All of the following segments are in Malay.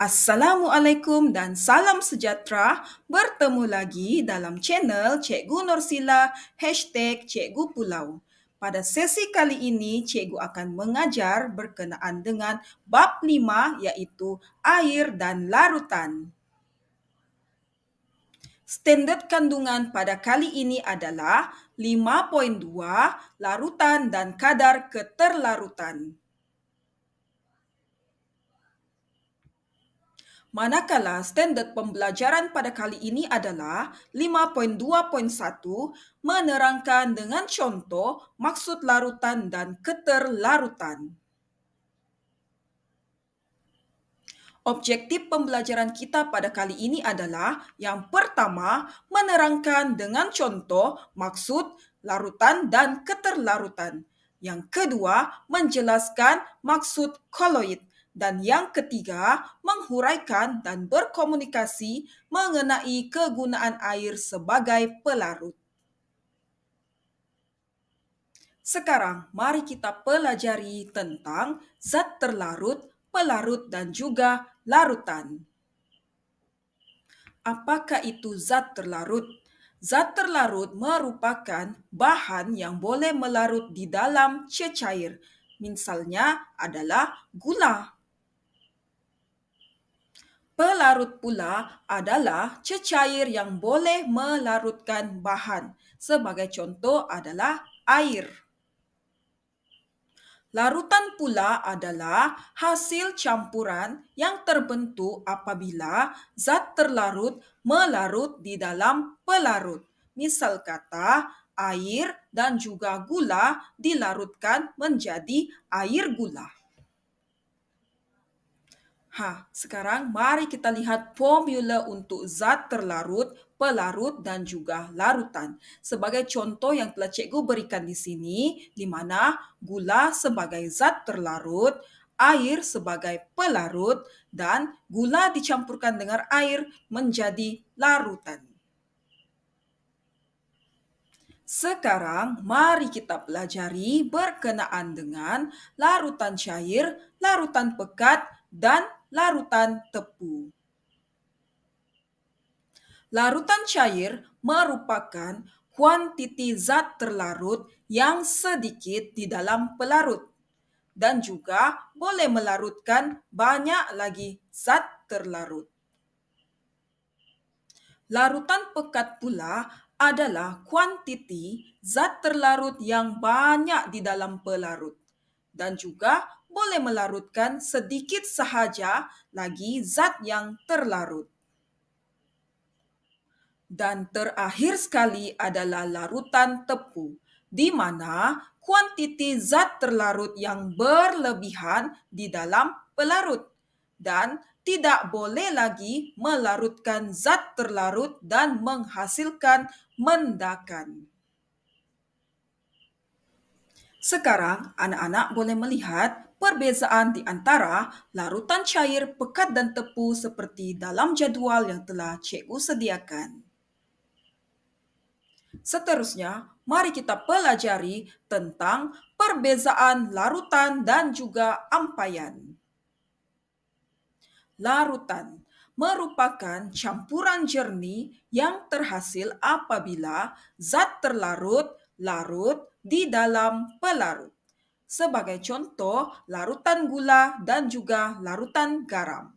Assalamualaikum dan salam sejahtera. Bertemu lagi dalam channel Cikgu Nursila #Cikgu Pulau. Pada sesi kali ini, Cikgu akan mengajar berkenaan dengan bab 5 iaitu air dan larutan. Standard kandungan pada kali ini adalah 5.2 larutan dan kadar keterlarutan. Manakala standard pembelajaran pada kali ini adalah 5.2.1 menerangkan dengan contoh maksud larutan dan keterlarutan. Objektif pembelajaran kita pada kali ini adalah yang pertama, menerangkan dengan contoh maksud larutan dan keterlarutan. Yang kedua, menjelaskan maksud koloid. Dan yang ketiga, menghuraikan dan berkomunikasi mengenai kegunaan air sebagai pelarut. Sekarang, mari kita pelajari tentang zat terlarut, pelarut, dan juga larutan. Apakah itu zat terlarut? Zat terlarut merupakan bahan yang boleh melarut di dalam cecair. Misalnya adalah gula. Pelarut pula adalah cecair yang boleh melarutkan bahan. Sebagai contoh adalah air. Larutan pula adalah hasil campuran yang terbentuk apabila zat terlarut melarut di dalam pelarut. Misal kata, air dan juga gula dilarutkan menjadi air gula. Sekarang mari kita lihat formula untuk zat terlarut, pelarut, dan juga larutan. Sebagai contoh yang telah cikgu berikan di sini, di mana gula sebagai zat terlarut, air sebagai pelarut, dan gula dicampurkan dengan air menjadi larutan. Sekarang, mari kita pelajari berkenaan dengan larutan cair, larutan pekat, dan larutan tepu. Larutan cair merupakan kuantiti zat terlarut yang sedikit di dalam pelarut dan juga boleh melarutkan banyak lagi zat terlarut. Larutan pekat pula adalah kuantiti zat terlarut yang banyak di dalam pelarut dan juga boleh melarutkan sedikit sahaja lagi zat yang terlarut. Dan terakhir sekali adalah larutan tepu, di mana kuantiti zat terlarut yang berlebihan di dalam pelarut dan tidak boleh lagi melarutkan zat terlarut dan menghasilkan mendakan. Sekarang, anak-anak boleh melihat perbezaan di antara larutan cair, pekat, dan tepu seperti dalam jadual yang telah cikgu sediakan. Seterusnya, mari kita pelajari tentang perbezaan larutan dan juga ampaian. Larutan merupakan campuran jernih yang terhasil apabila zat terlarut larut di dalam pelarut. Sebagai contoh, larutan gula dan juga larutan garam.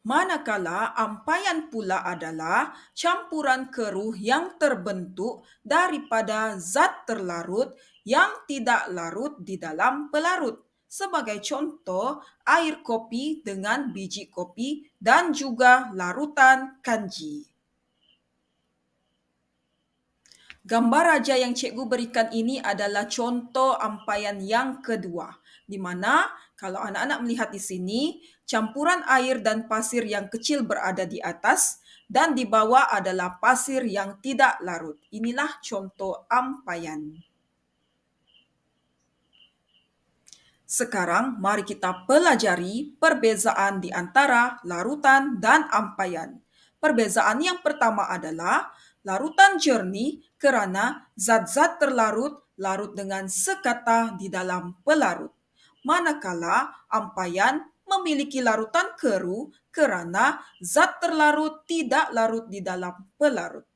Manakala ampaian pula adalah campuran keruh yang terbentuk daripada zat terlarut yang tidak larut di dalam pelarut. Sebagai contoh, air kopi dengan biji kopi dan juga larutan kanji. Gambar raja yang cikgu berikan ini adalah contoh ampaian yang kedua, di mana kalau anak-anak melihat di sini, campuran air dan pasir yang kecil berada di atas dan di bawah adalah pasir yang tidak larut. Inilah contoh ampaian. Sekarang mari kita pelajari perbezaan di antara larutan dan ampaian. Perbezaan yang pertama adalah larutan jernih kerana zat-zat terlarut larut dengan sekata di dalam pelarut. manakala ampaian memiliki larutan keruh kerana zat terlarut tidak larut di dalam pelarut.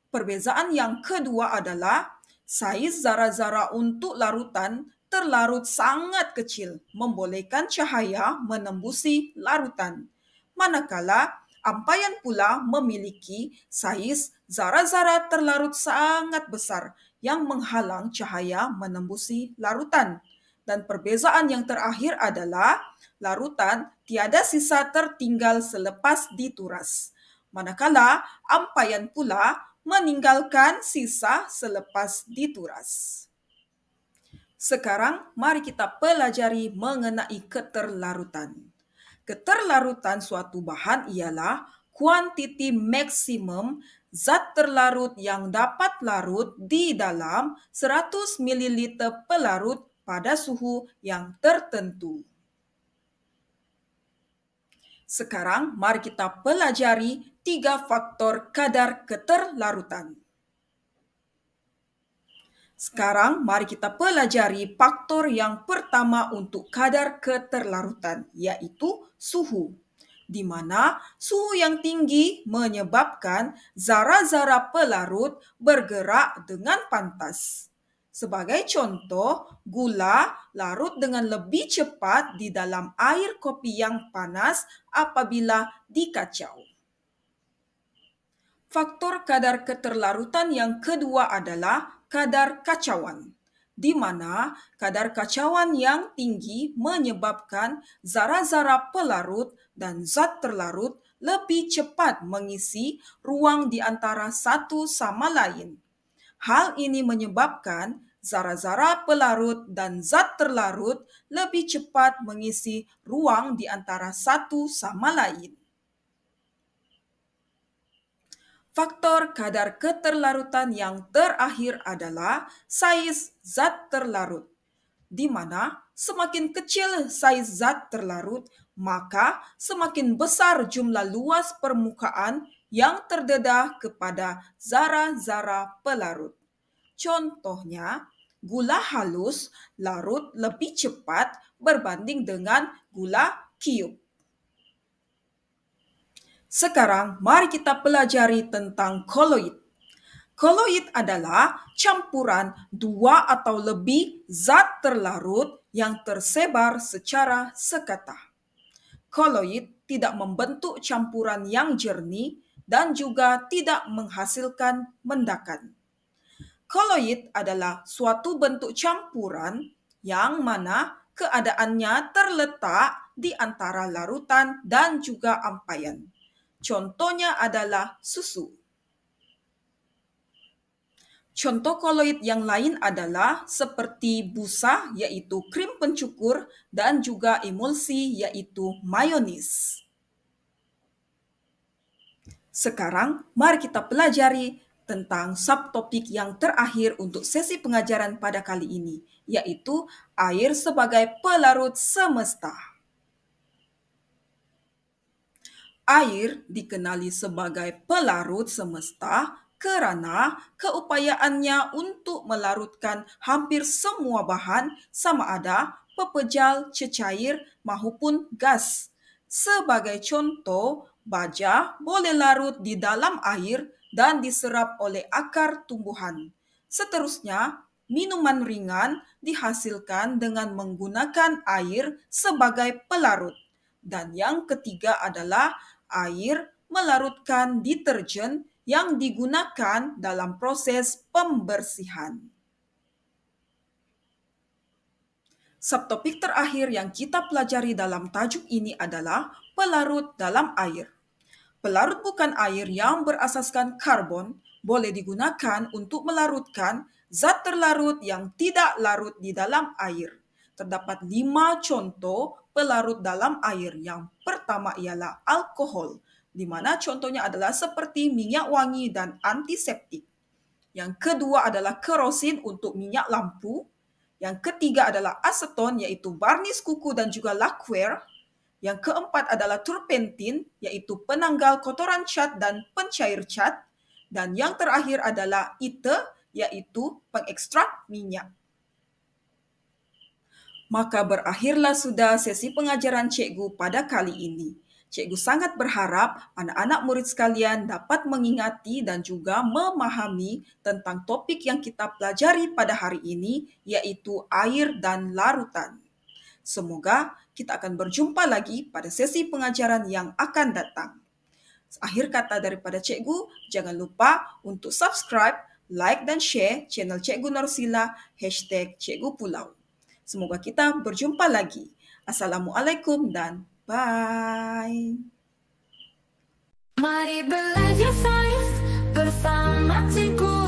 Perbezaan yang kedua adalah saiz zara-zara untuk larutan terlarut sangat kecil, membolehkan cahaya menembusi larutan. Manakala ampaian pula memiliki saiz zara-zara terlarut sangat besar yang menghalang cahaya menembusi larutan. Dan perbezaan yang terakhir adalah larutan tiada sisa tertinggal selepas dituras. Manakala ampaian pula meninggalkan sisa selepas dituras. Sekarang mari kita pelajari mengenai keterlarutan. Keterlarutan suatu bahan ialah kuantiti maksimum zat terlarut yang dapat larut di dalam 100 ml pelarut pada suhu yang tertentu. Sekarang mari kita pelajari 3 faktor kadar keterlarutan. Sekarang mari kita pelajari faktor yang pertama untuk kadar keterlarutan, yaitu suhu, di mana suhu yang tinggi menyebabkan zara-zara pelarut bergerak dengan pantas. Sebagai contoh, gula larut dengan lebih cepat di dalam air kopi yang panas apabila dikacau. Faktor kadar keterlarutan yang kedua adalah kadar kacauan, di mana kadar kacauan yang tinggi menyebabkan zara-zara pelarut dan zat terlarut lebih cepat mengisi ruang di antara satu sama lain. Hal ini menyebabkan zara-zara pelarut dan zat terlarut lebih cepat mengisi ruang di antara satu sama lain. Faktor kadar keterlarutan yang terakhir adalah saiz zat terlarut, di mana semakin kecil saiz zat terlarut, maka semakin besar jumlah luas permukaan yang terdedah kepada zara-zara pelarut. Contohnya, gula halus larut lebih cepat berbanding dengan gula cube. Sekarang, mari kita pelajari tentang koloid. Koloid adalah campuran 2 atau lebih zat terlarut yang tersebar secara sekata. Koloid tidak membentuk campuran yang jernih dan juga tidak menghasilkan mendakan. Koloid adalah suatu bentuk campuran yang mana keadaannya terletak di antara larutan dan juga ampaian. Contohnya adalah susu. Contoh koloid yang lain adalah seperti busa, yaitu krim pencukur, dan juga emulsi, yaitu mayonis. Sekarang, mari kita pelajari tentang subtopik yang terakhir untuk sesi pengajaran pada kali ini, yaitu air sebagai pelarut semesta. Air dikenali sebagai pelarut semesta kerana keupayaannya untuk melarutkan hampir semua bahan sama ada pepejal, cecair maupun gas. Sebagai contoh, baja boleh larut di dalam air dan diserap oleh akar tumbuhan. Seterusnya, minuman ringan dihasilkan dengan menggunakan air sebagai pelarut. Dan yang ketiga adalah air melarutkan deterjen yang digunakan dalam proses pembersihan. Subtopik terakhir yang kita pelajari dalam tajuk ini adalah pelarut dalam air. Pelarut bukan air yang berasaskan karbon boleh digunakan untuk melarutkan zat terlarut yang tidak larut di dalam air. Terdapat 5 contoh pelarut dalam air. Yang pertama ialah alkohol, di mana contohnya adalah seperti minyak wangi dan antiseptik. Yang kedua adalah kerosin untuk minyak lampu. Yang ketiga adalah aseton, yaitu barnis kuku dan juga lakware. Yang keempat adalah turpentin, yaitu penanggal kotoran cat dan pencair cat. Dan yang terakhir adalah ether, yaitu pengekstrak minyak. Maka berakhirlah sudah sesi pengajaran cikgu pada kali ini. Cikgu sangat berharap anak-anak murid sekalian dapat mengingati dan juga memahami tentang topik yang kita pelajari pada hari ini, yaitu air dan larutan. Semoga kita akan berjumpa lagi pada sesi pengajaran yang akan datang. Akhir kata daripada cikgu, jangan lupa untuk subscribe, like dan share channel Cikgu Norsila #CikguPulau. Semoga kita berjumpa lagi. Assalamualaikum dan bye. Mari belajar sains bersama Cikgu.